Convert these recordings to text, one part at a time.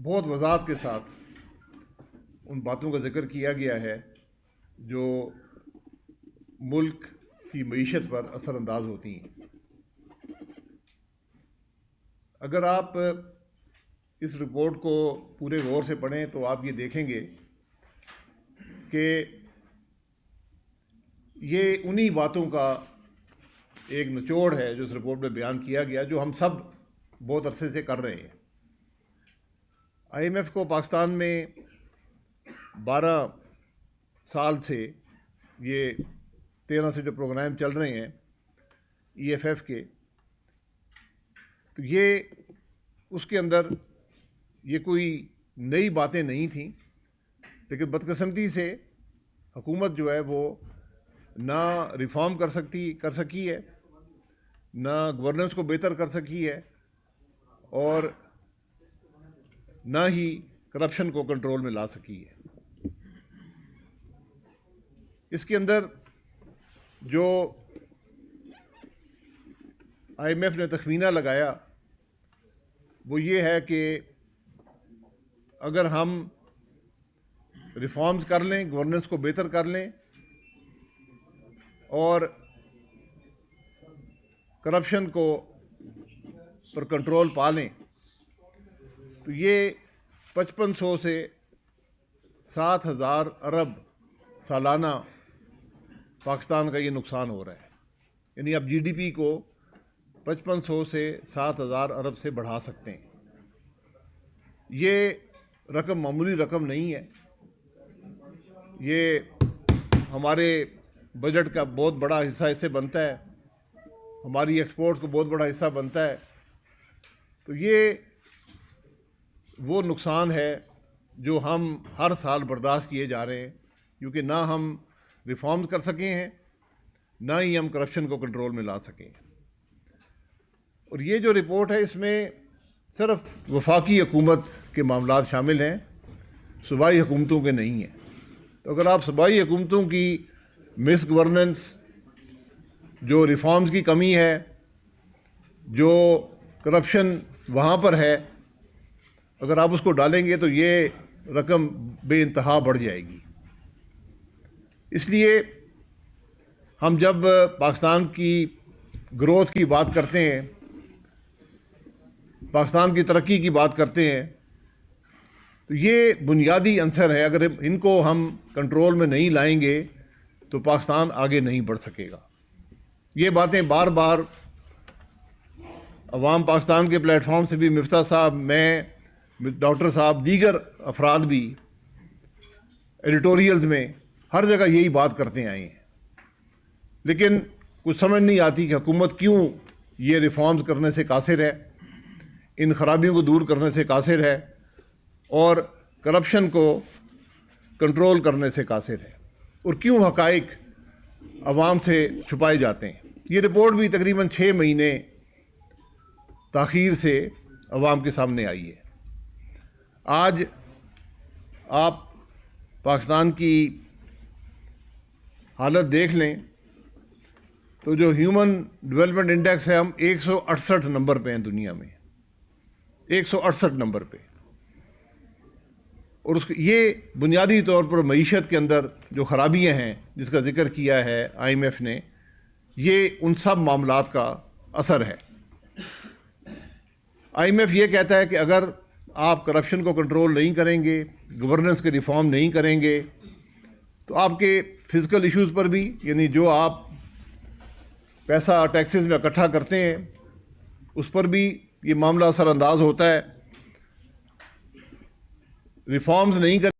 بہت وضاحت کے ساتھ ان باتوں کا ذکر کیا گیا ہے جو ملک کی معیشت پر اثر انداز ہوتی ہیں۔ اگر آپ اس رپورٹ کو پورے غور سے پڑھیں تو آپ یہ دیکھیں گے کہ یہ انہی باتوں کا ایک نچوڑ ہے جو اس رپورٹ میں بیان کیا گیا، جو ہم سب بہت عرصے سے کر رہے ہیں۔ آئی ایم ایف کو پاکستان میں 12 سال سے، یہ 13 سے جو پروگرام چل رہے ہیں ای ایف ایف کے، تو یہ اس کے اندر یہ کوئی نئی باتیں نہیں تھیں، لیکن بدقسمتی سے حکومت جو ہے وہ نہ ریفارم کر سکی ہے، نہ گورننس کو بہتر کر سکی ہے، اور نہ ہی کرپشن کو کنٹرول میں لا سکی ہے۔ اس کے اندر جو آئی ایم ایف نے تخمینہ لگایا وہ یہ ہے کہ اگر ہم ریفارمز کر لیں، گورننس کو بہتر کر لیں اور کرپشن کو پر کنٹرول پا لیں، تو یہ 5500 سے 7000 ارب سالانہ پاکستان کا یہ نقصان ہو رہا ہے۔ یعنی آپ جی ڈی پی کو 5500 سے 7000 ارب سے بڑھا سکتے ہیں۔ یہ رقم معمولی رقم نہیں ہے، یہ ہمارے بجٹ کا بہت بڑا حصہ اس سے بنتا ہے، ہماری ایکسپورٹ کو بہت بڑا حصہ بنتا ہے۔ تو یہ وہ نقصان ہے جو ہم ہر سال برداشت کیے جا رہے ہیں، کیونکہ نہ ہم ریفارمز کر سکے ہیں، نہ ہی ہم کرپشن کو کنٹرول میں لا سکیں ہیں۔ اور یہ جو رپورٹ ہے اس میں صرف وفاقی حکومت کے معاملات شامل ہیں، صوبائی حکومتوں کے نہیں ہیں۔ تو اگر آپ صوبائی حکومتوں کی مس گورننس، جو ریفارمز کی کمی ہے، جو کرپشن وہاں پر ہے، اگر آپ اس کو ڈالیں گے تو یہ رقم بے انتہا بڑھ جائے گی۔ اس لیے ہم جب پاکستان کی گروتھ کی بات کرتے ہیں، پاکستان کی ترقی کی بات کرتے ہیں، تو یہ بنیادی عنصر ہے۔ اگر ان کو ہم کنٹرول میں نہیں لائیں گے تو پاکستان آگے نہیں بڑھ سکے گا۔ یہ باتیں بار بار عوام پاکستان کے پلیٹ فارم سے بھی، مفتاح صاحب، میں، ڈاکٹر صاحب، دیگر افراد بھی ایڈیٹوریلز میں ہر جگہ یہی بات کرتے آئے ہیں، لیکن کچھ سمجھ نہیں آتی کہ حکومت کیوں یہ ریفارمز کرنے سے قاصر ہے، ان خرابیوں کو دور کرنے سے قاصر ہے، اور کرپشن کو کنٹرول کرنے سے قاصر ہے، اور کیوں حقائق عوام سے چھپائے جاتے ہیں۔ یہ رپورٹ بھی تقریباً 6 مہینے تاخیر سے عوام کے سامنے آئی ہے۔ آج آپ پاکستان کی حالت دیکھ لیں تو جو ہیومن ڈیولپمنٹ انڈیکس ہے، ہم 168 نمبر پہ ہیں دنیا میں، 168 نمبر پہ، اور یہ بنیادی طور پر معیشت کے اندر جو خرابیاں ہیں جس کا ذکر کیا ہے آئی ایم ایف نے، یہ ان سب معاملات کا اثر ہے۔ آئی ایم ایف یہ کہتا ہے کہ اگر آپ کرپشن کو کنٹرول نہیں کریں گے، گورننس کے ریفارم نہیں کریں گے، تو آپ کے فزیکل ایشوز پر بھی، یعنی جو آپ پیسہ ٹیکسز میں اکٹھا کرتے ہیں، اس پر بھی یہ معاملہ اثر انداز ہوتا ہے۔ ریفارمز نہیں کریں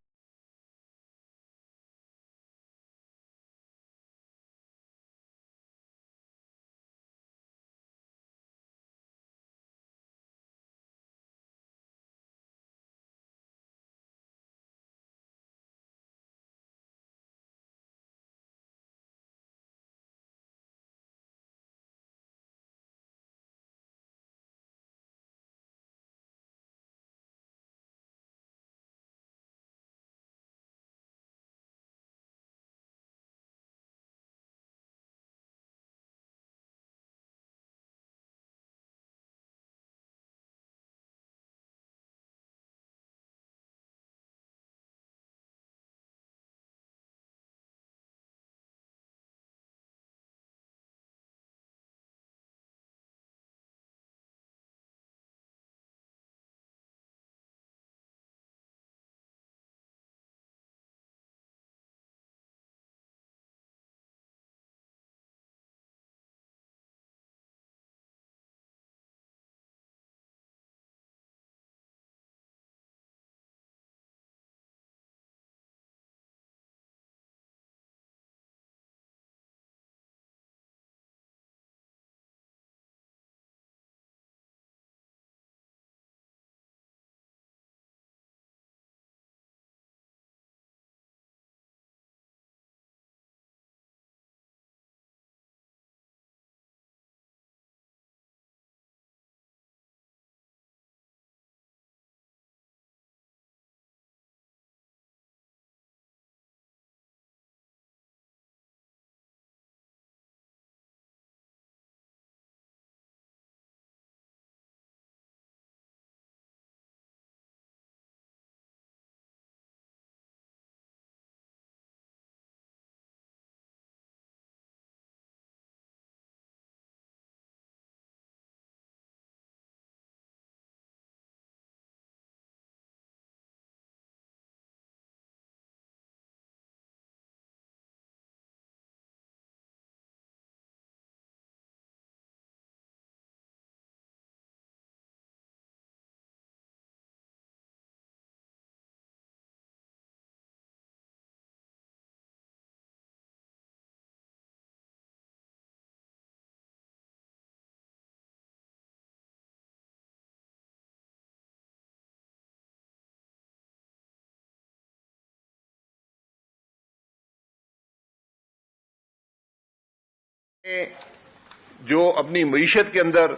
جو اپنی معیشت کے اندر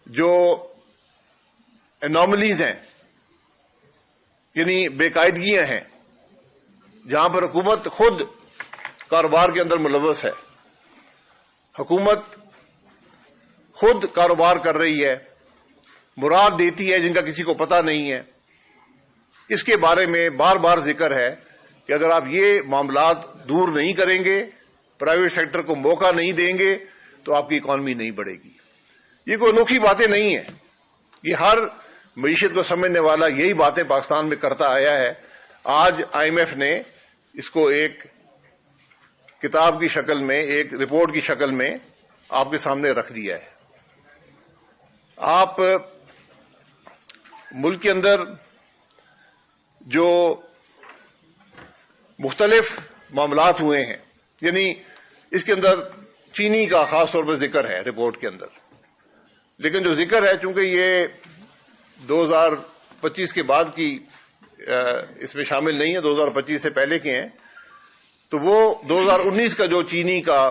جو انوملیز ہیں، یعنی بے قاعدگیاں ہیں، جہاں پر حکومت خود کاروبار کے اندر ملوث ہے، حکومت خود کاروبار کر رہی ہے، مراد دیتی ہے جن کا کسی کو پتہ نہیں ہے، اس کے بارے میں بار بار ذکر ہے کہ اگر آپ یہ معاملات دور نہیں کریں گے، پرائیویٹ سیکٹر کو موقع نہیں دیں گے، تو آپ کی اکانومی نہیں بڑھے گی۔ یہ کوئی انوکھی باتیں نہیں ہیں، یہ ہر معیشت کو سمجھنے والا یہی باتیں پاکستان میں کرتا آیا ہے۔ آج آئی ایم ایف نے اس کو ایک کتاب کی شکل میں، ایک رپورٹ کی شکل میں آپ کے سامنے رکھ دیا ہے۔ آپ ملک کے اندر جو مختلف معاملات ہوئے ہیں، یعنی اس کے اندر چینی کا خاص طور پر ذکر ہے رپورٹ کے اندر، لیکن جو ذکر ہے چونکہ یہ 2025 کے بعد کی اس میں شامل نہیں ہے، 2025 سے پہلے کے ہیں، تو وہ 2019 کا جو چینی کا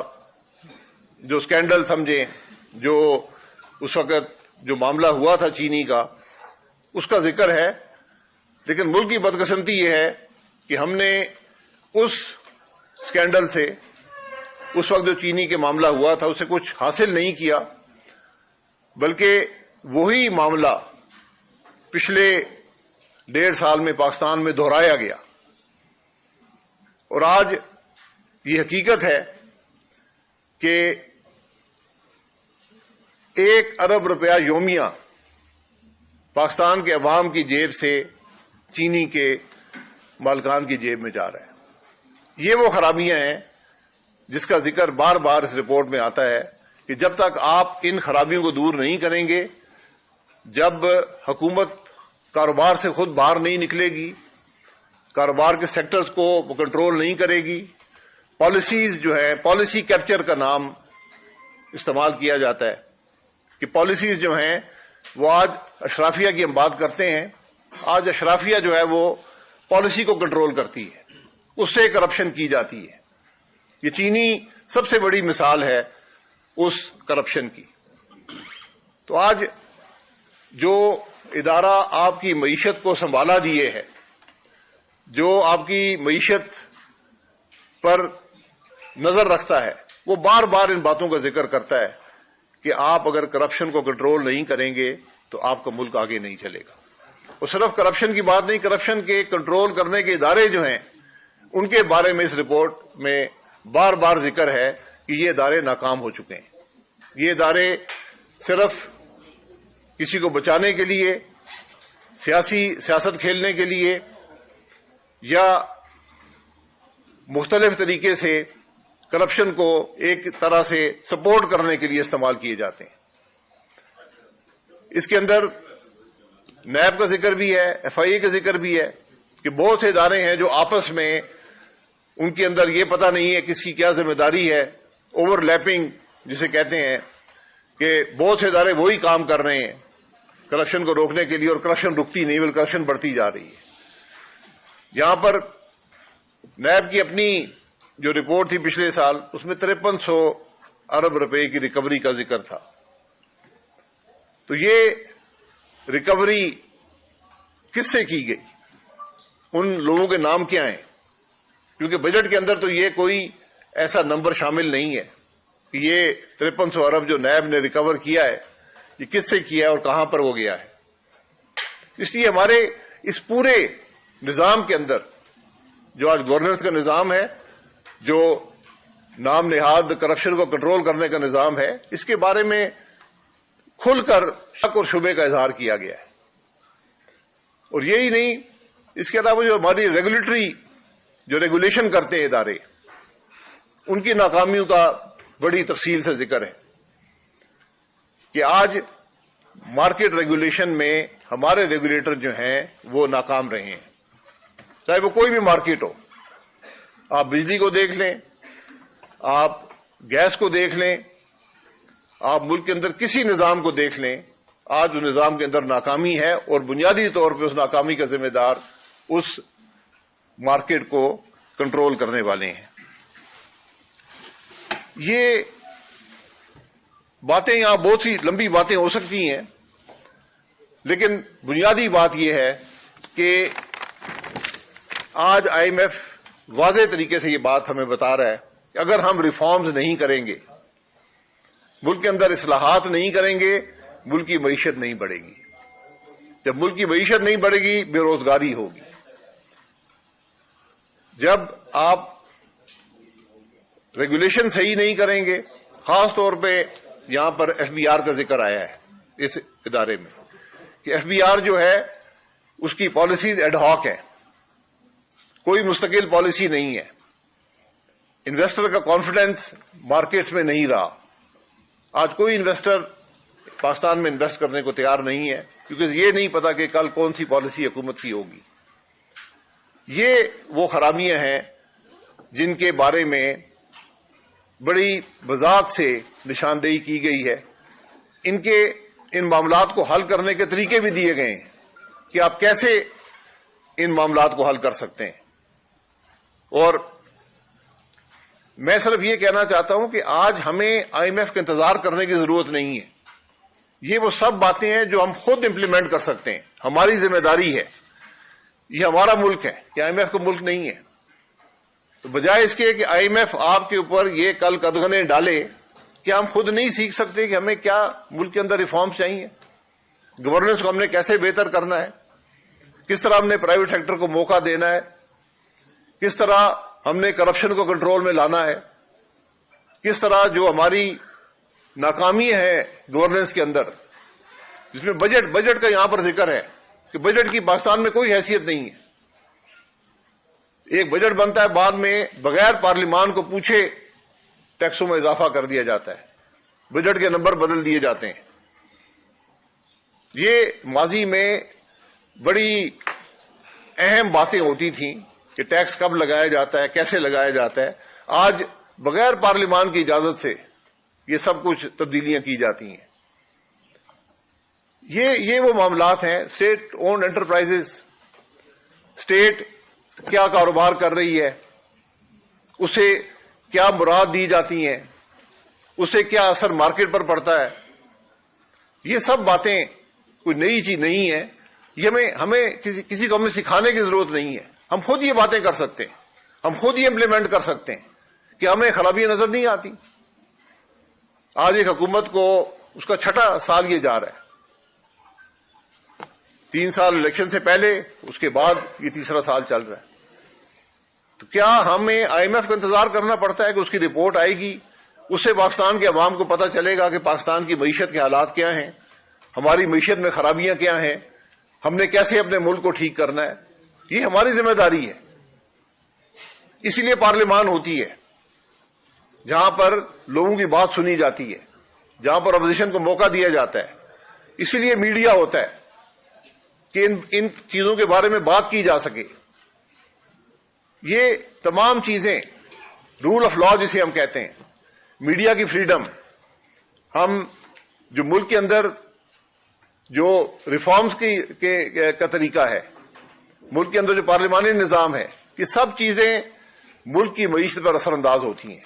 جو سکینڈل سمجھیں، جو اس وقت جو معاملہ ہوا تھا چینی کا، اس کا ذکر ہے۔ لیکن ملک کی بدقسمتی یہ ہے کہ ہم نے اس سکینڈل سے، اس وقت جو چینی کے معاملہ ہوا تھا، اسے کچھ حاصل نہیں کیا، بلکہ وہی معاملہ پچھلے 1.5 سال میں پاکستان میں دہرایا گیا۔ اور آج یہ حقیقت ہے کہ 1 ارب روپیہ یومیہ پاکستان کے عوام کی جیب سے چینی کے مالکان کی جیب میں جا رہا ہے۔ یہ وہ خرابیاں ہیں جس کا ذکر بار بار اس رپورٹ میں آتا ہے کہ جب تک آپ ان خرابیوں کو دور نہیں کریں گے، جب حکومت کاروبار سے خود باہر نہیں نکلے گی، کاروبار کے سیکٹرز کو کنٹرول نہیں کرے گی، پالیسیز جو ہے، پالیسی کیپچر کا نام استعمال کیا جاتا ہے کہ پالیسیز جو ہیں وہ آج اشرافیہ کی ہم بات کرتے ہیں، آج اشرافیہ جو ہے وہ پالیسی کو کنٹرول کرتی ہے، اس سے کرپشن کی جاتی ہے۔ یہ چینی سب سے بڑی مثال ہے اس کرپشن کی۔ تو آج جو ادارہ آپ کی معیشت کو سنبھالا دیے ہے، جو آپ کی معیشت پر نظر رکھتا ہے، وہ بار بار ان باتوں کا ذکر کرتا ہے کہ آپ اگر کرپشن کو کنٹرول نہیں کریں گے تو آپ کا ملک آگے نہیں چلے گا۔ اور صرف کرپشن کی بات نہیں، کرپشن کے کنٹرول کرنے کے ادارے جو ہیں ان کے بارے میں اس رپورٹ میں بار بار ذکر ہے کہ یہ ادارے ناکام ہو چکے ہیں۔ یہ ادارے صرف کسی کو بچانے کے لیے، سیاست کھیلنے کے لیے، یا مختلف طریقے سے کرپشن کو ایک طرح سے سپورٹ کرنے کے لیے استعمال کیے جاتے ہیں۔ اس کے اندر نیب کا ذکر بھی ہے، ایف آئی اے کا ذکر بھی ہے کہ بہت سے ادارے ہیں جو آپس میں ان کے اندر یہ پتہ نہیں ہے کس کی کیا ذمہ داری ہے، اوور لیپنگ جسے کہتے ہیں، کہ بہت سے ادارے وہی کام کر رہے ہیں کرپشن کو روکنے کے لیے، اور کرپشن رکتی نہیں بلکہ کرپشن بڑھتی جا رہی ہے۔ یہاں پر نیب کی اپنی جو رپورٹ تھی پچھلے سال، اس میں 5300 ارب روپے کی ریکوری کا ذکر تھا۔ تو یہ ریکوری کس سے کی گئی؟ ان لوگوں کے نام کیا ہیں؟ کیونکہ بجٹ کے اندر تو یہ کوئی ایسا نمبر شامل نہیں ہے کہ یہ 5300 ارب جو نیب نے ریکور کیا ہے یہ کس سے کیا ہے اور کہاں پر وہ گیا ہے۔ اس لیے ہمارے اس پورے نظام کے اندر جو آج گورننس کا نظام ہے، جو نام نہاد کرپشن کو کنٹرول کرنے کا نظام ہے، اس کے بارے میں کھل کر شک اور شبے کا اظہار کیا گیا ہے۔ اور یہی نہیں، اس کے علاوہ جو ہماری ریگولیٹری جو ریگولیشن کرتے ہیں ادارے، ان کی ناکامیوں کا بڑی تفصیل سے ذکر ہے کہ آج مارکیٹ ریگولیشن میں ہمارے ریگولیٹر جو ہیں وہ ناکام رہے ہیں، چاہے وہ کوئی بھی مارکیٹ ہو۔ آپ بجلی کو دیکھ لیں، آپ گیس کو دیکھ لیں، آپ ملک کے اندر کسی نظام کو دیکھ لیں، آج اس نظام کے اندر ناکامی ہے، اور بنیادی طور پہ اس ناکامی کا ذمہ دار اس مارکیٹ کو کنٹرول کرنے والے ہیں۔ یہ باتیں یہاں بہت سی لمبی باتیں ہو سکتی ہیں، لیکن بنیادی بات یہ ہے کہ آج آئی ایم ایف واضح طریقے سے یہ بات ہمیں بتا رہا ہے کہ اگر ہم ریفارمز نہیں کریں گے، ملک کے اندر اصلاحات نہیں کریں گے، ملک کی معیشت نہیں بڑھے گی. جب ملک کی معیشت نہیں بڑھے گی، بے روزگاری ہوگی. جب آپ ریگولیشن صحیح نہیں کریں گے، خاص طور پہ یہاں پر ایف بی آر کا ذکر آیا ہے اس ادارے میں کہ ایف بی آر جو ہے اس کی پالیسیز ایڈ ہاک ہے، کوئی مستقل پالیسی نہیں ہے. انویسٹر کا کانفیڈنس مارکیٹس میں نہیں رہا. آج کوئی انویسٹر پاکستان میں انویسٹ کرنے کو تیار نہیں ہے، کیونکہ یہ نہیں پتا کہ کل کون سی پالیسی حکومت کی ہوگی. یہ وہ خرابیاں ہیں جن کے بارے میں بڑی وضاحت سے نشاندہی کی گئی ہے. ان معاملات کو حل کرنے کے طریقے بھی دیے گئے ہیں کہ آپ کیسے ان معاملات کو حل کر سکتے ہیں. اور میں صرف یہ کہنا چاہتا ہوں کہ آج ہمیں آئی ایم ایف کا انتظار کرنے کی ضرورت نہیں ہے. یہ وہ سب باتیں ہیں جو ہم خود امپلیمنٹ کر سکتے ہیں. ہماری ذمہ داری ہے. یہ ہمارا ملک ہے، یہ آئی ایم ایف کا ملک نہیں ہے. تو بجائے اس کے کہ آئی ایم ایف آپ کے اوپر یہ کل قدغنیں ڈالے، کہ ہم خود نہیں سیکھ سکتے کہ ہمیں کیا ملک کے اندر ریفارمز چاہیے، گورننس کو ہم نے کیسے بہتر کرنا ہے، کس طرح ہم نے پرائیویٹ سیکٹر کو موقع دینا ہے، کس طرح ہم نے کرپشن کو کنٹرول میں لانا ہے، کس طرح جو ہماری ناکامی ہے گورننس کے اندر، جس میں بجٹ کا یہاں پر ذکر ہے کہ بجٹ کی پاکستان میں کوئی حیثیت نہیں ہے. ایک بجٹ بنتا ہے، بعد میں بغیر پارلیمان کو پوچھے ٹیکسوں میں اضافہ کر دیا جاتا ہے، بجٹ کے نمبر بدل دیے جاتے ہیں. یہ ماضی میں بڑی اہم باتیں ہوتی تھیں کہ ٹیکس کب لگایا جاتا ہے، کیسے لگایا جاتا ہے. آج بغیر پارلیمان کی اجازت سے یہ سب کچھ تبدیلیاں کی جاتی ہیں. یہ وہ معاملات ہیں. اسٹیٹ اونڈ انٹرپرائزز، اسٹیٹ کیا کاروبار کر رہی ہے، اسے کیا مراد دی جاتی ہیں، اسے کیا اثر مارکیٹ پر پڑتا ہے. یہ سب باتیں کوئی نئی چیز نہیں ہے. یہ ہمیں کسی کو ہمیں سکھانے کی ضرورت نہیں ہے. ہم خود یہ باتیں کر سکتے ہیں، ہم خود یہ امپلیمنٹ کر سکتے ہیں کہ ہمیں خرابیاں نظر نہیں آتی. آج ایک حکومت کو اس کا 6واں سال یہ جا رہا ہے. 3 سال الیکشن سے پہلے، اس کے بعد یہ 3را سال چل رہا ہے. تو کیا ہمیں آئی ایم ایف کا انتظار کرنا پڑتا ہے کہ اس کی رپورٹ آئے گی، اس سے پاکستان کے عوام کو پتہ چلے گا کہ پاکستان کی معیشت کے حالات کیا ہیں، ہماری معیشت میں خرابیاں کیا ہیں، ہم نے کیسے اپنے ملک کو ٹھیک کرنا ہے؟ یہ ہماری ذمہ داری ہے. اسی لیے پارلیمان ہوتی ہے، جہاں پر لوگوں کی بات سنی جاتی ہے، جہاں پر اپوزیشن کو موقع دیا جاتا ہے. اسی لیے میڈیا ہوتا ہے کہ ان چیزوں کے بارے میں بات کی جا سکے. یہ تمام چیزیں، رول آف لا جسے ہم کہتے ہیں، میڈیا کی فریڈم، ہم جو ملک کے اندر جو ریفارمز کا طریقہ ہے، ملک کے اندر جو پارلیمانی نظام ہے، یہ سب چیزیں ملک کی معیشت پر اثر انداز ہوتی ہیں.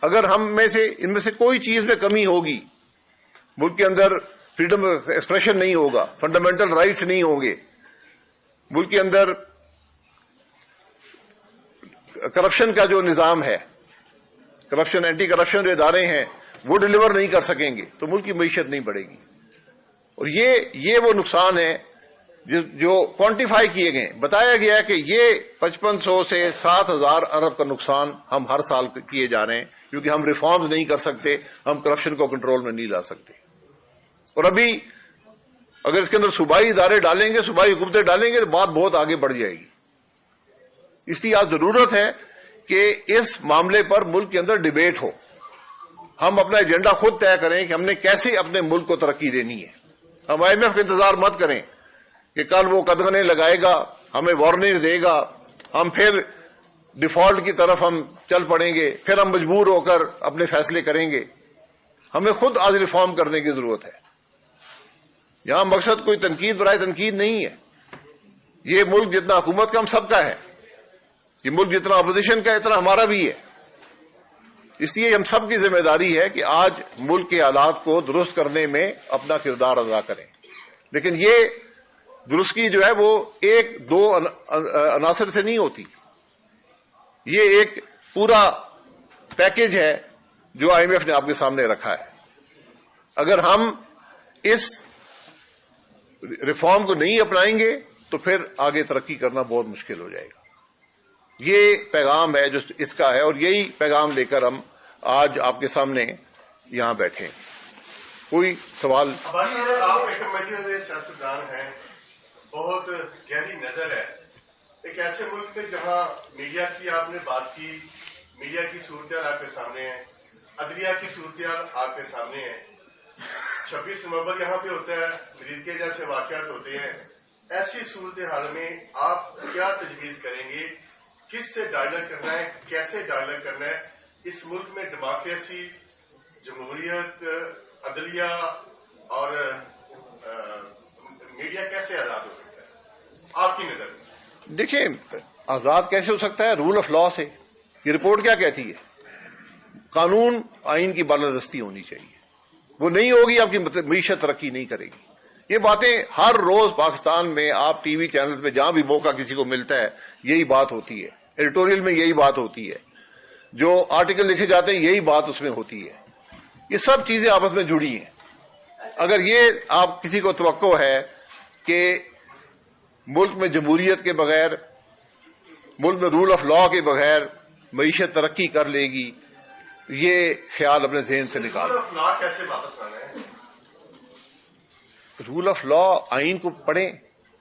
اگر ان میں سے کوئی چیز میں کمی ہوگی، ملک کے اندر فریڈم آف ایکسپریشن نہیں ہوگا، فنڈامنٹل رائٹس نہیں ہوں گے، ملک کے اندر کرپشن کا جو نظام ہے، کرپشن اینٹی کرپشن جو ادارے ہیں وہ ڈیلیور نہیں کر سکیں گے، تو ملک کی معیشت نہیں بڑھے گی. اور یہ وہ نقصان ہے جو کوانٹیفائی کیے گئے. بتایا گیا ہے کہ یہ 5500 سے 7000 ارب کا نقصان ہم ہر سال کیے جا رہے ہیں، کیونکہ ہم ریفارمز نہیں کر سکتے، ہم کرپشن کو کنٹرول میں نہیں لا سکتے. اور ابھی اگر اس کے اندر صوبائی ادارے ڈالیں گے، صوبائی حکومتیں ڈالیں گے، تو بات بہت آگے بڑھ جائے گی. اس لیے آج ضرورت ہے کہ اس معاملے پر ملک کے اندر ڈیبیٹ ہو. ہم اپنا ایجنڈا خود طے کریں کہ ہم نے کیسے اپنے ملک کو ترقی دینی ہے. ہم آئی ایم ایف کا انتظار مت کریں کہ کل وہ قدغنیں لگائے گا، ہمیں وارننگ دے گا، ہم پھر ڈیفالٹ کی طرف ہم چل پڑیں گے، پھر ہم مجبور ہو کر اپنے فیصلے کریں گے. ہمیں خود آج ریفارم کرنے کی ضرورت ہے. یہاں مقصد کوئی تنقید برائے تنقید نہیں ہے. یہ ملک جتنا حکومت کا ہم سب کا ہے، یہ ملک جتنا اپوزیشن کا اتنا ہمارا بھی ہے. اس لیے ہم سب کی ذمہ داری ہے کہ آج ملک کے حالات کو درست کرنے میں اپنا کردار ادا کریں. لیکن یہ درستگی جو ہے وہ ایک دو عناصر سے نہیں ہوتی. یہ ایک پورا پیکج ہے جو آئی ایم ایف نے آپ کے سامنے رکھا ہے. اگر ہم اس ریفارم کو نہیں اپنائیں گے تو پھر آگے ترقی کرنا بہت مشکل ہو جائے گا. یہ پیغام ہے جو اس کا ہے، اور یہی پیغام لے کر ہم آج آپ کے سامنے یہاں بیٹھے ہیں. کوئی سوال؟ آپ ایک مجھے سیاستدان ہیں، بہت گہری نظر ہے. ایک ایسے ملک میں جہاں میڈیا کی آپ نے بات کی، میڈیا کی صورتحال آپ کے سامنے ہے، عدلیہ کی صورتحال آپ کے سامنے ہے. 26 نومبر یہاں پہ ہوتا ہے، مریض کے جیسے واقعات ہوتے ہیں. ایسی صورتحال میں آپ کیا تجویز کریں گے؟ کس سے ڈائلاگ کرنا ہے، کیسے ڈائلاگ کرنا ہے؟ اس ملک میں ڈیموکریسی، جمہوریت، عدلیہ اور میڈیا کیسے آزاد ہو سکتا ہے آپ کی نظر میں؟ دیکھیں، آزاد کیسے ہو سکتا ہے؟ رول آف لا سے. یہ رپورٹ کیا کہتی ہے؟ قانون آئین کی بالادستی ہونی چاہیے. وہ نہیں ہوگی، آپ کی معیشت ترقی نہیں کرے گی. یہ باتیں ہر روز پاکستان میں آپ ٹی وی چینل پہ جہاں بھی موقع کسی کو ملتا ہے یہی بات ہوتی ہے. ایڈیٹوریل میں یہی بات ہوتی ہے، جو آرٹیکل لکھے جاتے ہیں یہی بات اس میں ہوتی ہے. یہ سب چیزیں آپس میں جڑی ہیں. اگر یہ آپ کسی کو توقع ہے کہ ملک میں جمہوریت کے بغیر، ملک میں رول آف لا کے بغیر معیشت ترقی کر لے گی، یہ خیال اپنے ذہن سے نکال. رول آف لا کیسے واپس لانا ہے؟ رول آف لا آئین کو پڑھیں.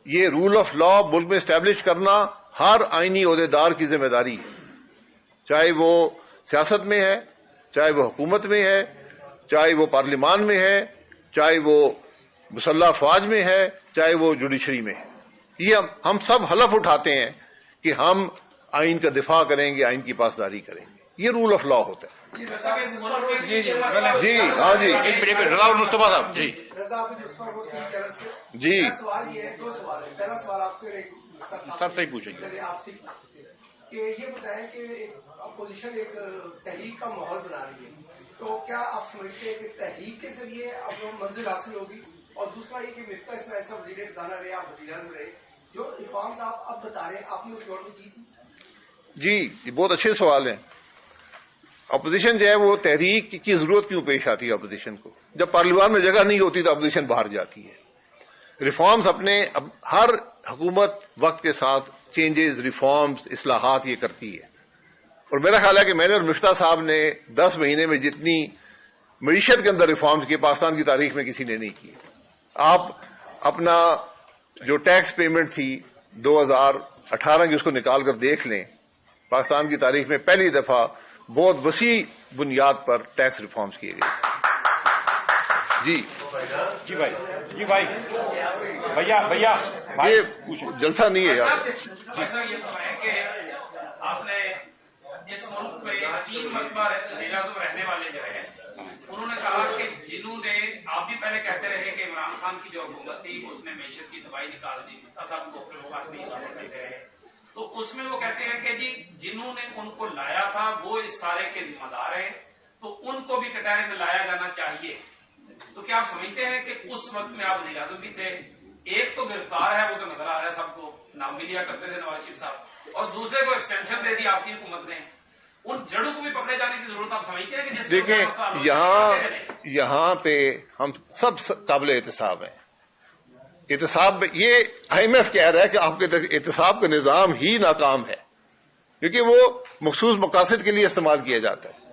یہ رول آف لا ملک میں اسٹیبلش کرنا ہر آئینی عہدیدار کی ذمہ داری ہے، چاہے وہ سیاست میں ہے، چاہے وہ حکومت میں ہے، چاہے وہ پارلیمان میں ہے، چاہے وہ مسلح افواج میں ہے، چاہے وہ جوڈیشری میں ہے. یہ ہم سب حلف اٹھاتے ہیں کہ ہم آئین کا دفاع کریں گے، آئین کی پاسداری کریں گے. یہ رول آف لا ہوتا ہے. جی ہاں جی، ایک منٹ رضا مصطفیٰ صاحب. جی جی سوال یہ ہے، دو سوال ہے. پہلا سوال آپ سے سب سے ہی پوچھیں گے. چلیے آپ سے کہ یہ بتائیں کہ اپوزیشن ایک تحریک کا ماحول بنا رہی ہے، تو کیا آپ سمجھتے ہیں کہ تحریک کے ذریعے اب منزل حاصل ہوگی؟ اور دوسرا یہ کہ مفتاح اسماعیل صاحب وزیر خزانہ رہے، آپ وزیر اعظم رہے، جو ریفارمز آپ اب بتا رہے ہیں، آپ نے اس دور میں کی تھی؟ جی، یہ بہت اچھے سوال ہیں. اپوزیشن جو ہے وہ تحریک کی ضرورت کیوں پیش آتی ہے؟ اپوزیشن کو جب پارلیمان میں جگہ نہیں ہوتی تو اپوزیشن باہر جاتی ہے. ریفارمز اپنے ہر حکومت وقت کے ساتھ چینجز، ریفارمز، اصلاحات یہ کرتی ہے. اور میرا خیال ہے کہ میں نے اور مفتاح صاحب نے 10 مہینے میں جتنی معیشت کے اندر ریفارمز کی پاکستان کی تاریخ میں کسی نے نہیں کی. آپ اپنا جو ٹیکس پیمنٹ تھی 2018 کی اس کو نکال کر دیکھ لیں. پاکستان کی تاریخ میں پہلی دفعہ بہت وسیع بنیاد پر ٹیکس ریفارمز کیے گئے. جی جی بھائی، جی بھائی، بھیا یہ جلسہ نہیں ہے یار. ایسا یہ بتائیں کہ آپ نے اس ملک میں 3 مرتبہ وزیر اعظم رہنے والے جو ہیں انہوں نے کہا کہ جنہوں نے، آپ بھی پہلے کہتے رہے کہ عمران خان کی جو حکومت تھی اس نے معیشت کی تباہی نکال دی، سب کو بھی کرتے رہے، تو اس میں وہ کہتے ہیں کہ جی جنہوں نے ان کو لایا تھا وہ اس سارے کے ذمہ دار ہیں، تو ان کو بھی کٹہرے میں لایا جانا چاہیے. تو کیا آپ سمجھتے ہیں کہ اس وقت میں آپ وزیر اعظم بھی تھے، ایک تو گرفتار ہے وہ تو نظر آ رہا ہے سب کو، نام بھی لیا کرتے تھے نواز شریف صاحب، اور دوسرے کو ایکسٹینشن دے دی آپ کی حکومت نے، ان جڑوں کو بھی پکڑے جانے کی ضرورت آپ سمجھتے ہیں کہ جس دیکھیں یہاں پہ ہم سب قابل احتساب ہیں. احتساب یہ آئی ایم ایف کہہ رہا ہے کہ آپ کے احتساب کا نظام ہی ناکام ہے کیونکہ وہ مخصوص مقاصد کے لیے استعمال کیا جاتا ہے.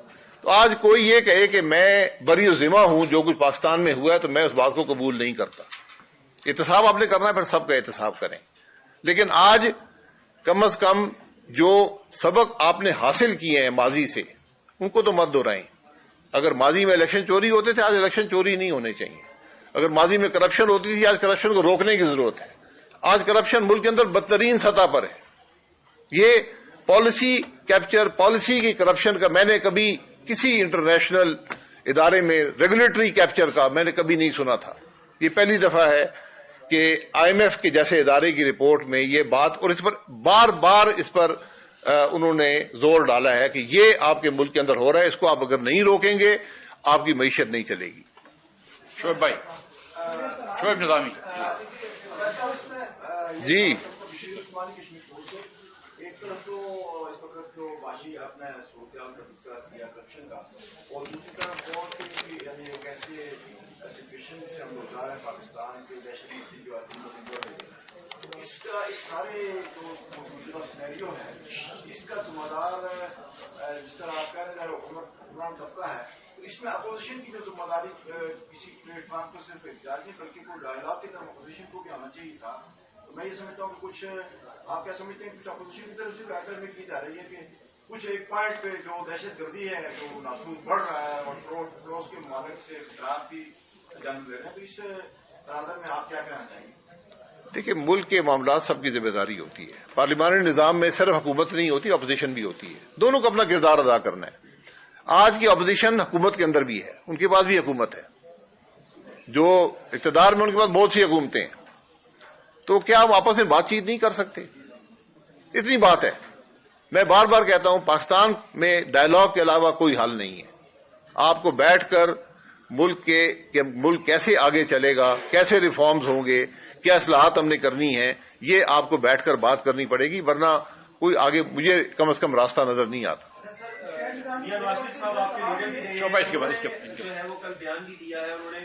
تو آج کوئی یہ کہے کہ میں بری و ذمہ ہوں جو کچھ پاکستان میں ہوا ہے تو میں اس بات کو قبول نہیں کرتا. احتساب آپ نے کرنا ہے، پھر سب کا احتساب کریں. لیکن آج کم از کم جو سبق آپ نے حاصل کیے ہیں ماضی سے ان کو تو مت دہرائیں. اگر ماضی میں الیکشن چوری ہوتے تھے، آج الیکشن چوری نہیں ہونے چاہیے. اگر ماضی میں کرپشن ہوتی تھی، آج کرپشن کو روکنے کی ضرورت ہے. آج کرپشن ملک کے اندر بدترین سطح پر ہے. یہ پالیسی کیپچر، پالیسی کی کرپشن کا میں نے کبھی کسی انٹرنیشنل ادارے میں ریگولیٹری کیپچر کا میں نے کبھی نہیں سنا تھا. یہ پہلی دفعہ ہے کہ آئی ایم ایف کے جیسے ادارے کی رپورٹ میں یہ بات، اور اس پر بار بار اس پر انہوں نے زور ڈالا ہے کہ یہ آپ کے ملک کے اندر ہو رہا ہے, اس کو آپ اگر نہیں روکیں گے آپ کی معیشت نہیں چلے گی. شعیب بھائی, شعیب نظامی جی ایک طرف تو اس وقت جو معاشی اپنا صورتحال کا تذکرہ کیا کرپشن کا, اور دوسری طرف بہت یعنی ایک ایسے سچویشن سے ہم لوگ جا رہے ہیں پاکستان کے دہشت گردی جو اس کا اس سارے جو موجودہ سینیریو ہے اس کا ذمہ دار جس طرح آپ کہہ رہے ہیں حکمران طبقہ ہے, اس میں اپوزیشن کی جو ذمہ داری کسی پلیٹ فارم پر صرف اختیار نہیں بلکہ کوئی ڈائلاگ کی طرف اپوزیشن کو بھی آنا چاہیے تھا. میں یہ سمجھتا ہوں کہ کچھ آپ کیا سمجھتے ہیں کچھ اپوزیشن کی طرف سے بیٹر میں کی جا رہی ہے کہ کچھ ایک پوائنٹ پہ جو دہشت گردی ہے جو ناسور بڑھ رہا ہے اور پڑوس کے ممالک سے خطرات بھی جنم لے رہے ہیں, تو اس تناظر میں آپ کیا کہنا چاہیں گے؟ دیکھیں, ملک کے معاملات سب کی ذمہ داری ہوتی ہے. پارلیمانی نظام میں صرف حکومت نہیں ہوتی, اپوزیشن بھی ہوتی ہے. دونوں کو اپنا کردار ادا کرنا ہے. آج کی اپوزیشن حکومت کے اندر بھی ہے, ان کے پاس بھی حکومت ہے, جو اقتدار میں ان کے پاس بہت سی حکومتیں ہیں. تو کیا ہم آپس میں بات چیت نہیں کر سکتے؟ اتنی بات ہے. میں بار بار کہتا ہوں, پاکستان میں ڈائلاگ کے علاوہ کوئی حل نہیں ہے. آپ کو بیٹھ کر ملک کیسے آگے چلے گا, کیسے ریفارمز ہوں گے, کیا اصلاحات ہم نے کرنی ہے, یہ آپ کو بیٹھ کر بات کرنی پڑے گی, ورنہ کوئی آگے مجھے کم از کم راستہ نظر نہیں آتا. شعبہ اس کے بعد جو ہے وہ کل بیان بھی دیا ہے, انہوں نے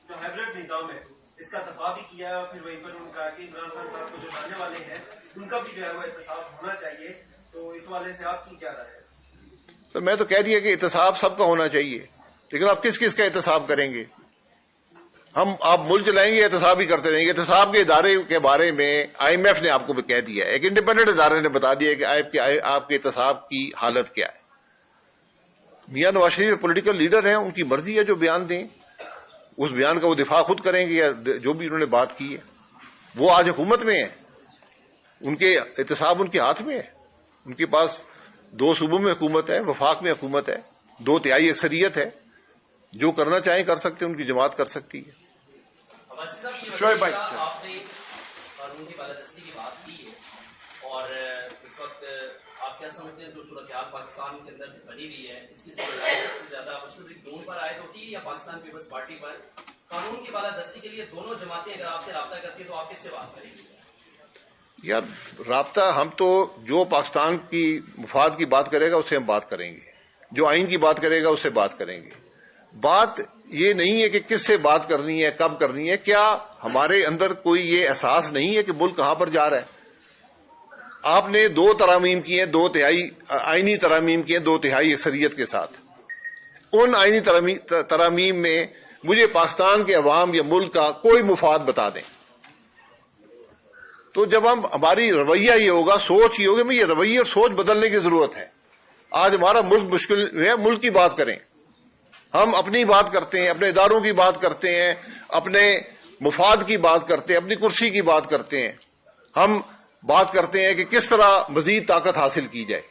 جو ہائبرڈ نظام ہے اس کا دفاع بھی کیا ہے, اور پھر وہیں پر انہوں نے کہا کہ عمران خان صاحب کو جو لانے والے ہیں ان کا بھی جو ہے وہ احتساب ہونا چاہیے. تو اس حوالے سے آپ کی کیا رائے ہے؟ تو میں تو کہہ دیا کہ احتساب سب کا ہونا چاہیے, لیکن آپ کس کس کا احتساب کریں گے؟ آپ ملک چلائیں گے, احتساب ہی کرتے رہیں گے. احتساب کے ادارے کے بارے میں آئی ایم ایف نے آپ کو بھی کہہ دیا ہے, ایک انڈیپینڈنٹ ادارے نے بتا دیا کہ آپ کے احتساب کی حالت کیا ہے. میاں نواز شریف پولیٹیکل لیڈر ہیں, ان کی مرضی ہے جو بیان دیں, اس بیان کا وہ دفاع خود کریں گے, یا جو بھی انہوں نے بات کی ہے. وہ آج حکومت میں ہیں, ان کے احتساب ان کے ہاتھ میں ہے. ان کے پاس 2 صوبوں میں حکومت ہے, وفاق میں حکومت ہے, 2/3 اکثریت ہے. جو کرنا چاہیں کر سکتے ہیں, ان کی جماعت کر سکتی ہے. شعیب بھائی, آپ نے قانون کی بالادستی کی بات کی ہے, اور اس وقت آپ کیا سمجھتے ہیں جو صورتحال پاکستان کے اندر بنی ہوئی ہے, اس کی ذمہ داری سب سے زیادہ مشکل پر عائد ہوتی ہے یا پاکستان پیپلز پارٹی پر؟ قانون کی بالادستی کے لیے دونوں جماعتیں اگر آپ سے رابطہ کرتی ہیں تو آپ کس سے بات کریں گے؟ یار, رابطہ ہم تو جو پاکستان کی مفاد کی بات کرے گا اس سے ہم بات کریں گے, جو آئین کی بات کرے گا اس سے بات کریں گے. بات یہ نہیں ہے کہ کس سے بات کرنی ہے, کب کرنی ہے. کیا ہمارے اندر کوئی یہ احساس نہیں ہے کہ ملک کہاں پر جا رہا ہے؟ آپ نے 2 ترامیم کی ہیں, 2/3 آئینی ترامیم کی ہیں 2/3 اکثریت کے ساتھ. ان آئینی ترامیم میں مجھے پاکستان کے عوام یا ملک کا کوئی مفاد بتا دیں. تو جب ہماری رویہ یہ ہوگا, سوچ یہ ہوگی, میں یہ رویہ اور سوچ بدلنے کی ضرورت ہے. آج ہمارا ملک مشکل ہے, ملک کی بات کریں. ہم اپنی بات کرتے ہیں, اپنے اداروں کی بات کرتے ہیں, اپنے مفاد کی بات کرتے ہیں, اپنی کرسی کی بات کرتے ہیں. ہم بات کرتے ہیں کہ کس طرح مزید طاقت حاصل کی جائے.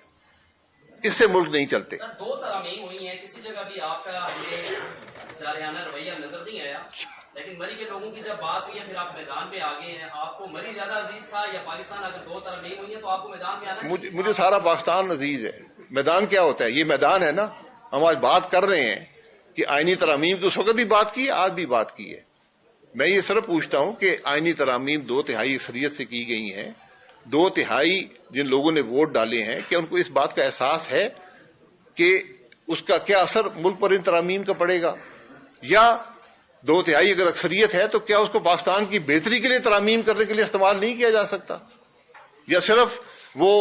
اس سے ملک نہیں چلتے. سر 2 ترامیم ہوئی ہیں, کسی جگہ بھی آپ کا ہمیں جارحانہ رویہ نظر نہیں آیا, لیکن مری کے لوگوں کی جب بات ہوئی ہے پھر آپ میدان میں آگے ہیں. آپ کو مری زیادہ عزیز تھا یا پاکستان؟ اگر 2 ترامیم ہوئی ہیں تو آپ کو میدان میں آنا چاہیے. مجھے سارا پاکستان عزیز ہے. میدان کیا ہوتا ہے؟ یہ میدان ہے نا. ہم آج بات کر رہے ہیں کہ آئینی ترامیم تو اس وقت بھی بات کی ہے, آج بھی بات کی ہے. میں یہ صرف پوچھتا ہوں کہ آئینی ترامیم 2/3 اکثریت سے کی گئی ہیں. 2/3 جن لوگوں نے ووٹ ڈالے ہیں, کیا ان کو اس بات کا احساس ہے کہ اس کا کیا اثر ملک پر ان ترامیم کا پڑے گا؟ یا 2/3 اگر اکثریت ہے تو کیا اس کو پاکستان کی بہتری کے لیے ترامیم کرنے کے لیے استعمال نہیں کیا جا سکتا, یا صرف وہ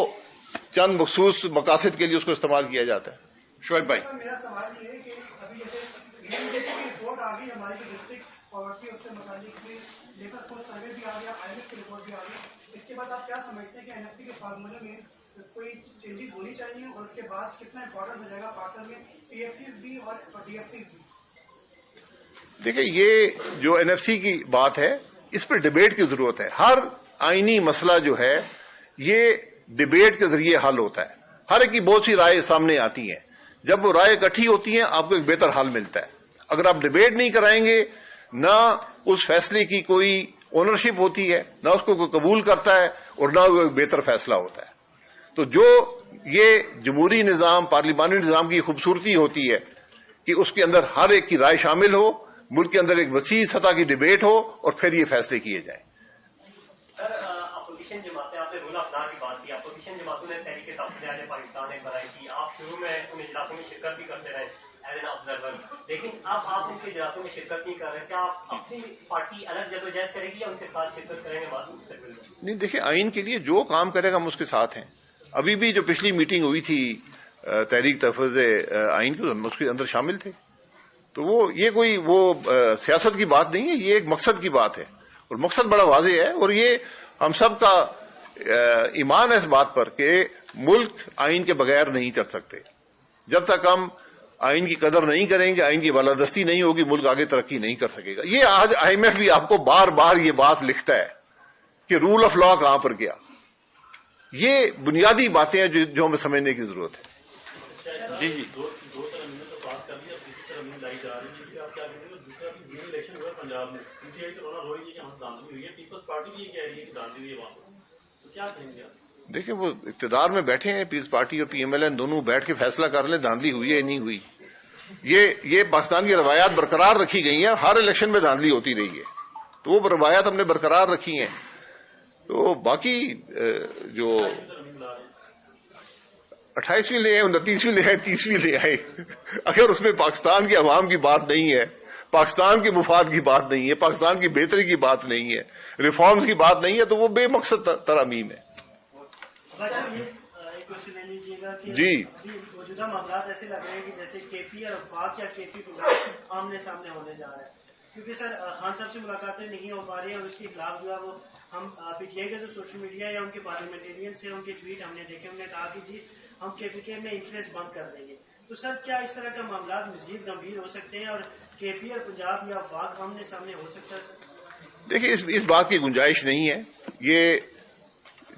چند مخصوص مقاصد کے لیے اس کو استعمال کیا جاتا ہے؟ شعیب بھائی, میرا سوال یہ ہے کہ ابھی جیسے رپورٹ آ گئی ہماری ڈسٹرکٹ پاورٹی, اس سے متعلق لیبر فورس سروے بھی آ گیا, آئی ایف کی رپورٹ بھی آ گئی. اس کے بعد آپ کیا سمجھتے ہیں کہ NFC کے فارمولے میں کوئی چینجز ہونی چاہیے, اور اس کے بعد کتنا امپورٹنٹ ہو جائے گا پاکستان میں PFCs بھی اور DFCs بھی؟ دیکھیں, یہ جو NFC کی بات ہے اس پہ ڈیبیٹ کی ضرورت ہے. ہر آئینی مسئلہ جو ہے یہ ڈیبیٹ کے ذریعے حل ہوتا ہے. ہر ایک کی بہت سی رائے سامنے آتی ہیں. جب وہ رائے اکٹھی ہوتی ہیں آپ کو ایک بہتر حل ملتا ہے. اگر آپ ڈیبیٹ نہیں کرائیں گے, نہ اس فیصلے کی کوئی اونرشپ ہوتی ہے, نہ اس کو کوئی قبول کرتا ہے, اور نہ وہ ایک بہتر فیصلہ ہوتا ہے. تو جو یہ جمہوری نظام، پارلیمانی نظام کی خوبصورتی ہوتی ہے کہ اس کے اندر ہر ایک کی رائے شامل ہو، ملک کے اندر ایک وسیع سطح کی ڈیبیٹ ہو اور پھر یہ فیصلے کیے جائیں۔ سر اپوزیشن جماعتیں، آپ نے رول آف لا کی بات کی، اپوزیشن جماعتوں نے تحریک تحفظ پاکستان ایک بنائی تھی، آپ شروع میں ان اجلاسوں میں شرکت بھی کرتے رہے ایز این آبزرور، لیکن اب آپ ان کے اجلاسوں میں شرکت نہیں کر رہے، کیا آپ اپنی پارٹی الگ جدوجہد کرے گی یا ان کے ساتھ شرکت کریں گے مستقبل میں؟ نہیں، دیکھیں، آئین کے لیے جو کام کرے گا ہم اس کے ساتھ ہیں۔ ابھی بھی جو پچھلی میٹنگ ہوئی تھی تحریک تحفظ آئین کی، ہم اس کے اندر شامل تھے، تو یہ کوئی سیاست کی بات نہیں ہے، یہ ایک مقصد کی بات ہے اور مقصد بڑا واضح ہے، اور یہ ہم سب کا ایمان ہے اس بات پر کہ ملک آئین کے بغیر نہیں چل سکتے۔ جب تک ہم آئین کی قدر نہیں کریں گے، آئین کی بالادستی نہیں ہوگی، ملک آگے ترقی نہیں کر سکے گا۔ یہ آج IMF بھی آپ کو بار بار یہ بات لکھتا ہے کہ رول آف لا کہاں پر گیا۔ یہ بنیادی باتیں ہیں جو ہمیں سمجھنے کی ضرورت ہے۔ جی جی دو ترمیم تو پاس کر دیا، تیسری ترمیم لائی جا رہی ہے، اس کے آپ کیا کہیں گے؟ دوسرا بھی ضمنی الیکشن ہوا پنجاب میں، PTI تو رونا روئی کہ ہم دھاندلی ہوئی ہے، پیپلز پارٹی بھی یہ کہہ رہی ہے کہ دھاندلی ہوئی ہے وہاں پر، تو کیا کہیں گے آپ؟ دیکھیں، وہ اقتدار میں بیٹھے ہیں، پیپلز پارٹی اور PMLN دونوں بیٹھ کے فیصلہ کر لیں دھاندلی ہوئی ہے نہیں ہوئی۔ یہ پاکستان کی روایات برقرار رکھی گئی ہیں، ہر الیکشن میں دھاندلی ہوتی رہی ہے، تو وہ روایات ہم نے برقرار رکھی ہیں۔ تو باقی جو 28ویں لے آئے، 29ویں لے آئے، 30ویں لے آئے، اگر اس میں پاکستان کے عوام کی بات نہیں ہے، پاکستان کے مفاد کی بات نہیں ہے، پاکستان کی بہتری کی بات نہیں ہے، ریفارمز کی بات نہیں ہے، تو وہ بے مقصد ترامیم ہے۔ جی، موجودہ معاملات ایسے لگ رہے ہیں کہ جیسے KP اور وفاق یا KP آمنے سامنے ہونے جا رہا ہے، کیونکہ سر خان صاحب سے ملاقاتیں نہیں ہو پا رہی ہیں اور اس کے خلاف جو ہے وہ ہم PTI کا جو سوشل میڈیا یا ان کے پارلیمنٹیرین سے ان کے ٹویٹ ہم نے دیکھے، انہوں نے کہا کہ جی ہم KPK میں انٹرسٹ بند کر دیں گے۔ تو سر کیا اس طرح کا معاملات مزید گمبھیر ہو سکتے ہیں اور KP اور پنجاب یا وفاق آمنے سامنے ہو سکتا ہے؟ سر دیکھیں، اس بات کی گنجائش نہیں ہے۔ یہ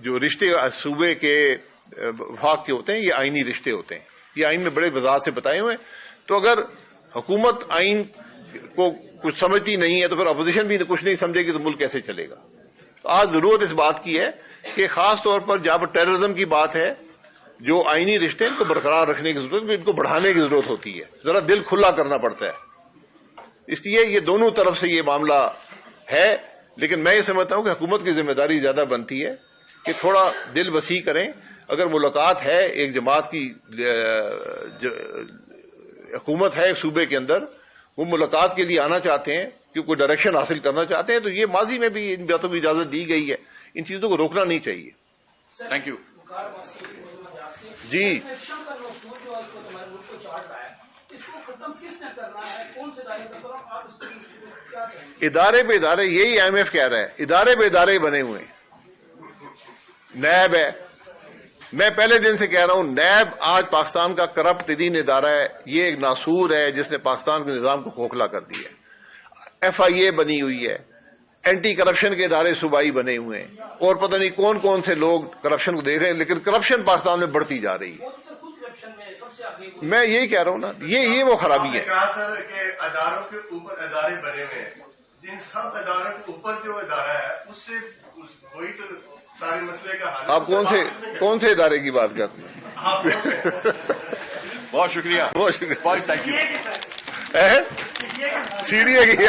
جو رشتے صوبے کے وفاق کے ہوتے ہیں، یہ آئینی رشتے ہوتے ہیں، یہ آئین میں بڑے وضاحت سے بتائے ہوئے ہیں۔ تو اگر حکومت آئین کو کچھ سمجھتی نہیں ہے تو پھر اپوزیشن بھی کچھ نہیں سمجھے گی تو ملک کیسے چلے گا؟ تو آج ضرورت اس بات کی ہے کہ خاص طور پر جہاں پر ٹیررزم کی بات ہے، جو آئینی رشتے ان کو برقرار رکھنے کی ضرورت، ان کو بڑھانے کی ضرورت ہوتی ہے، ذرا دل کھلا کرنا پڑتا ہے۔ اس لیے یہ دونوں طرف سے یہ معاملہ ہے، لیکن میں یہ سمجھتا ہوں کہ حکومت کی ذمہ داری زیادہ بنتی ہے کہ تھوڑا دل وسیع کریں۔ اگر ملاقات ہے، ایک جماعت کی حکومت ہے صوبے کے اندر، وہ ملاقات کے لیے آنا چاہتے ہیں کہ کوئی ڈائریکشن حاصل کرنا چاہتے ہیں، تو یہ ماضی میں بھی ان باتوں کی اجازت دی گئی ہے، ان چیزوں کو روکنا نہیں چاہیے۔ Thank you. جی، ادارے پہ ادارے، یہی IMF کہہ رہا ہے، ادارے پہ ادارے بنے ہوئے ہیں۔ نیب ہے، میں پہلے دن سے کہہ رہا ہوں، نیب آج پاکستان کا کرپٹ ترین ادارہ ہے، یہ ایک ناسور ہے جس نے پاکستان کے نظام کو کھوکھلا کر دیا ہے۔ FIA بنی ہوئی ہے، اینٹی کرپشن کے ادارے صوبائی بنے ہوئے ہیں، اور پتہ نہیں کون کون سے لوگ کرپشن کو دیکھ رہے ہیں، لیکن کرپشن پاکستان میں بڑھتی جا رہی ہے۔ میں یہی کہہ رہا ہوں نا، یہ وہ خرابی ہے۔ کہا سر کہ اداروں کے اوپر ادارے بنے ہوئے ہیں، جن سب اداروں کے اوپر جو ادارہ ہے اس سے وہی تو سارے مسئلے کا حل۔ آپ کون سے ادارے کی بات کرتے ہیں؟ بہت شکریہ، بہت شکریہ، بہت تھینک یو۔ CDA کی